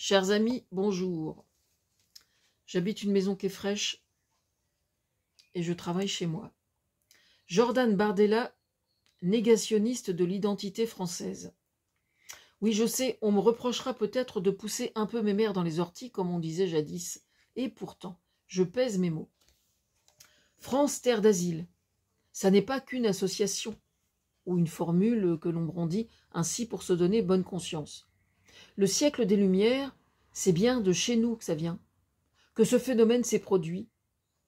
Chers amis, bonjour. J'habite une maison qui est fraîche et je travaille chez moi. Jordan Bardella, négationniste de l'identité française. Oui, je sais, on me reprochera peut-être de pousser un peu mes mères dans les orties, comme on disait jadis. Et pourtant, je pèse mes mots. France, terre d'asile, ça n'est pas qu'une association ou une formule que l'on brandit ainsi pour se donner bonne conscience. Le siècle des Lumières, c'est bien de chez nous que ça vient, que ce phénomène s'est produit.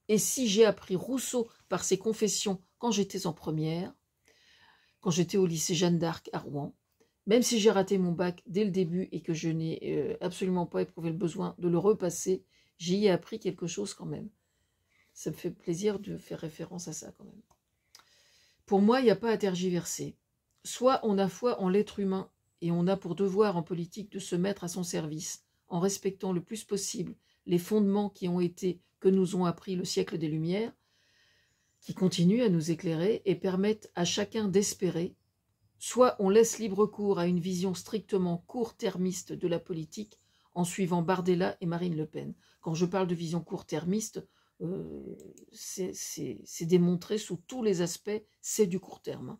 Et si j'ai appris Rousseau par ses confessions quand j'étais en première, quand j'étais au lycée Jeanne d'Arc à Rouen, même si j'ai raté mon bac dès le début et que je n'ai absolument pas éprouvé le besoin de le repasser, j'y ai appris quelque chose quand même. Ça me fait plaisir de faire référence à ça quand même. Pour moi, il n'y a pas à tergiverser. Soit on a foi en l'être humain et on a pour devoir en politique de se mettre à son service en respectant le plus possible les fondements que nous ont appris le siècle des Lumières, qui continuent à nous éclairer et permettent à chacun d'espérer. Soit on laisse libre cours à une vision strictement court-termiste de la politique en suivant Bardella et Marine Le Pen. Quand je parle de vision court-termiste, c'est démontré sous tous les aspects, c'est du court terme.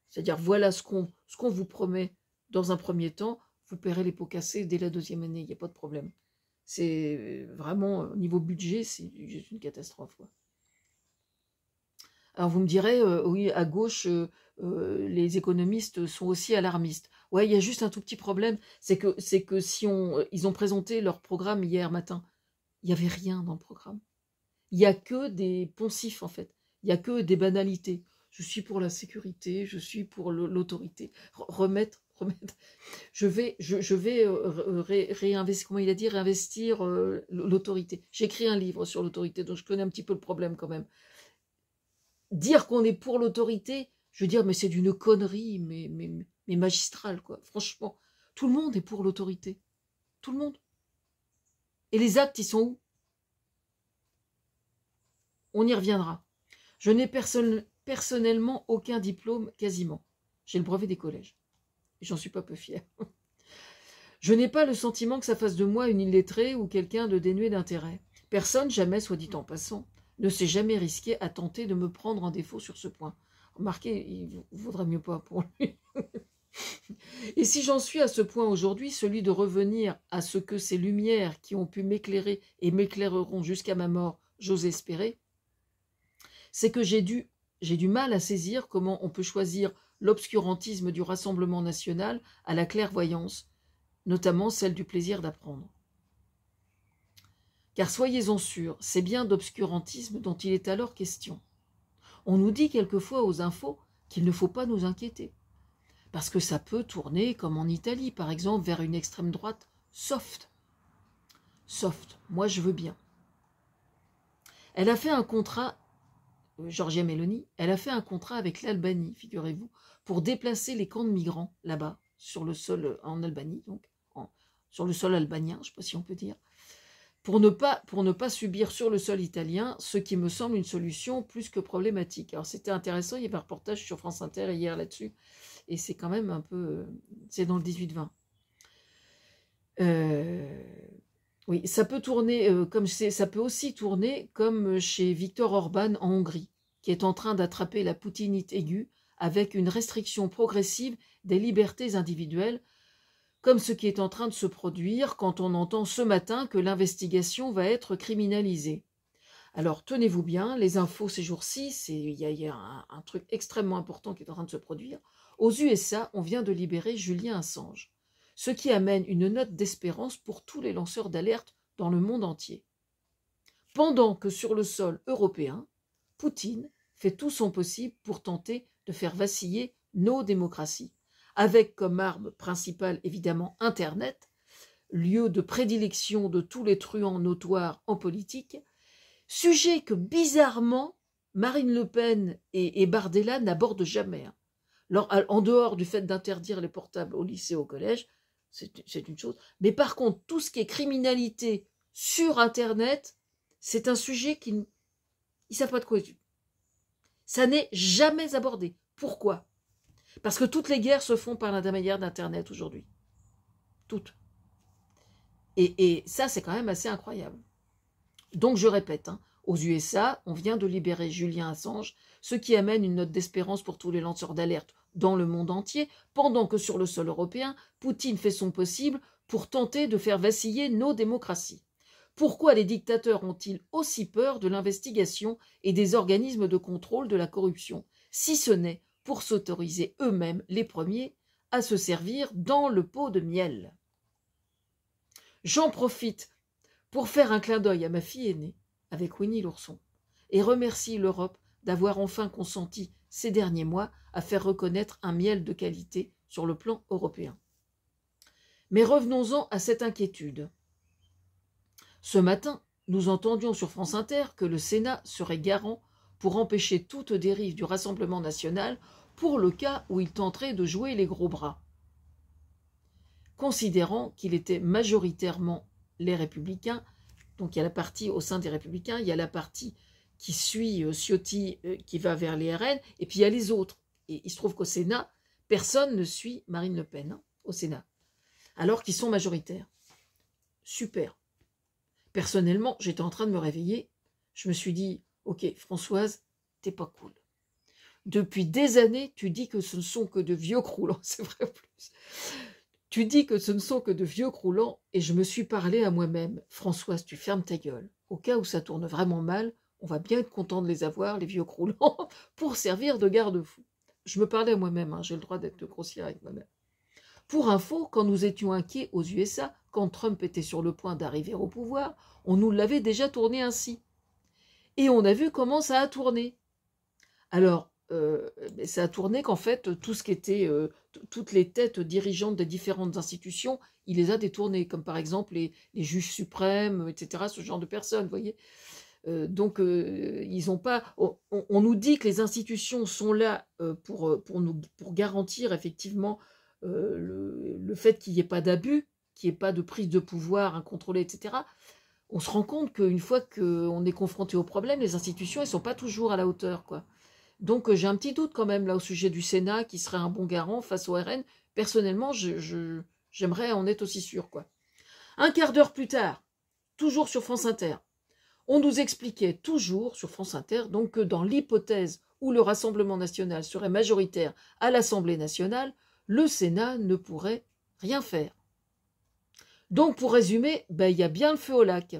C'est-à-dire, voilà ce qu'on vous promet dans un premier temps, vous paierez les pots cassés dès la deuxième année, il n'y a pas de problème. C'est vraiment, au niveau budget, c'est juste une catastrophe. Ouais. Alors vous me direz, oui, à gauche, les économistes sont aussi alarmistes. Ouais, il y a juste un tout petit problème, c'est que si ils ont présenté leur programme hier matin, il n'y avait rien dans le programme. Il n'y a que des poncifs, en fait. Il n'y a que des banalités. Je suis pour la sécurité, je suis pour l'autorité. Remettre. Je vais réinvestir, comment il a dit, réinvestir l'autorité. J'ai écrit un livre sur l'autorité, donc je connais un petit peu le problème quand même. Dire qu'on est pour l'autorité, je veux dire, mais c'est d'une connerie, mais magistrale, quoi. Franchement, tout le monde est pour l'autorité. Tout le monde. Et les actes, ils sont où? On y reviendra. Je n'ai personnellement aucun diplôme, quasiment. J'ai le brevet des collèges. Et j'en suis pas peu fière. Je n'ai pas le sentiment que ça fasse de moi une illettrée ou quelqu'un de dénué d'intérêt. Personne, jamais, soit dit en passant, ne s'est jamais risqué à tenter de me prendre en défaut sur ce point. Remarquez, il vaudrait mieux pas pour lui. Et si j'en suis à ce point aujourd'hui, celui de revenir à ce que ces lumières qui ont pu m'éclairer et m'éclaireront jusqu'à ma mort, j'ose espérer, c'est que j'ai du mal à saisir comment on peut choisir l'obscurantisme du Rassemblement national à la clairvoyance, notamment celle du plaisir d'apprendre. Car soyez-en sûrs, c'est bien d'obscurantisme dont il est alors question. On nous dit quelquefois aux infos qu'il ne faut pas nous inquiéter, parce que ça peut tourner, comme en Italie par exemple, vers une extrême droite soft. Soft, moi je veux bien. Elle a fait un contrat, Giorgia Meloni, elle a fait un contrat avec l'Albanie, figurez-vous, pour déplacer les camps de migrants là-bas, sur le sol en Albanie, donc sur le sol albanien, je ne sais pas si on peut dire, pour ne pas subir sur le sol italien, ce qui me semble une solution plus que problématique. Alors c'était intéressant, il y avait un reportage sur France Inter hier là-dessus, et c'est quand même un peu, c'est dans le 18-20. Oui, ça peut tourner ça peut aussi tourner comme chez Viktor Orban en Hongrie, qui est en train d'attraper la poutinite aiguë avec une restriction progressive des libertés individuelles, comme ce qui est en train de se produire quand on entend ce matin que l'investigation va être criminalisée. Alors tenez-vous bien, les infos ces jours-ci, il y a un truc extrêmement important qui est en train de se produire. Aux USA, on vient de libérer Julian Assange, ce qui amène une note d'espérance pour tous les lanceurs d'alerte dans le monde entier. Pendant que sur le sol européen, Poutine fait tout son possible pour tenter de faire vaciller nos démocraties, avec comme arme principale évidemment Internet, lieu de prédilection de tous les truands notoires en politique, sujet que bizarrement Marine Le Pen et Bardella n'abordent jamais. En dehors du fait d'interdire les portables au lycée et au collège, c'est une chose. Mais par contre, tout ce qui est criminalité sur Internet, c'est un sujet qu'ils ne savent pas de quoi. Ça n'est jamais abordé. Pourquoi? Parce que toutes les guerres se font par l'intermédiaire d'Internet aujourd'hui. Toutes. Et ça, c'est quand même assez incroyable. Donc, je répète, hein, aux USA, on vient de libérer Julian Assange, ce qui amène une note d'espérance pour tous les lanceurs d'alerte dans le monde entier, pendant que sur le sol européen, Poutine fait son possible pour tenter de faire vaciller nos démocraties. Pourquoi les dictateurs ont-ils aussi peur de l'investigation et des organismes de contrôle de la corruption, si ce n'est pour s'autoriser eux-mêmes les premiers à se servir dans le pot de miel? J'en profite pour faire un clin d'œil à ma fille aînée, avec Winnie l'ourson, et remercie l'Europe d'avoir enfin consenti ces derniers mois à faire reconnaître un miel de qualité sur le plan européen. Mais revenons-en à cette inquiétude. Ce matin, nous entendions sur France Inter que le Sénat serait garant pour empêcher toute dérive du Rassemblement national pour le cas où il tenterait de jouer les gros bras. Considérant qu'il était majoritairement les Républicains, donc il y a la partie au sein des Républicains, il y a la partie qui suit Ciotti, qui va vers les RN, et puis il y a les autres. Et il se trouve qu'au Sénat, personne ne suit Marine Le Pen, hein, au Sénat, alors qu'ils sont majoritaires. Super. Personnellement, j'étais en train de me réveiller, je me suis dit, ok, Françoise, t'es pas cool. Depuis des années, tu dis que ce ne sont que de vieux croulants, c'est vrai plus. Tu dis que ce ne sont que de vieux croulants, et je me suis parlé à moi-même. Françoise, tu fermes ta gueule. Au cas où ça tourne vraiment mal, on va bien être content de les avoir, les vieux croulants, pour servir de garde-fou. Je me parlais à moi-même, hein, j'ai le droit d'être grossière avec moi-même. Pour info, quand nous étions inquiets aux USA, quand Trump était sur le point d'arriver au pouvoir, on nous l'avait déjà tourné ainsi. Et on a vu comment ça a tourné. Alors, ça a tourné qu'en fait, tout ce qui était, toutes les têtes dirigeantes des différentes institutions, il les a détournées, comme par exemple les juges suprêmes, etc., ce genre de personnes, vous voyez. Donc, ils n'ont pas. On nous dit que les institutions sont là pour garantir effectivement le fait qu'il n'y ait pas d'abus, qu'il n'y ait pas de prise de pouvoir incontrôlée, etc. On se rend compte qu'une fois qu'on est confronté au problème, les institutions, elles ne sont pas toujours à la hauteur, quoi. Donc, j'ai un petit doute quand même là au sujet du Sénat, qui serait un bon garant face au RN. Personnellement, j'aimerais en être aussi sûr, quoi. Un quart d'heure plus tard, toujours sur France Inter, on nous expliquait toujours sur France Inter donc que dans l'hypothèse où le Rassemblement national serait majoritaire à l'Assemblée nationale, le Sénat ne pourrait rien faire. Donc, pour résumer, il y a bien le feu au lac.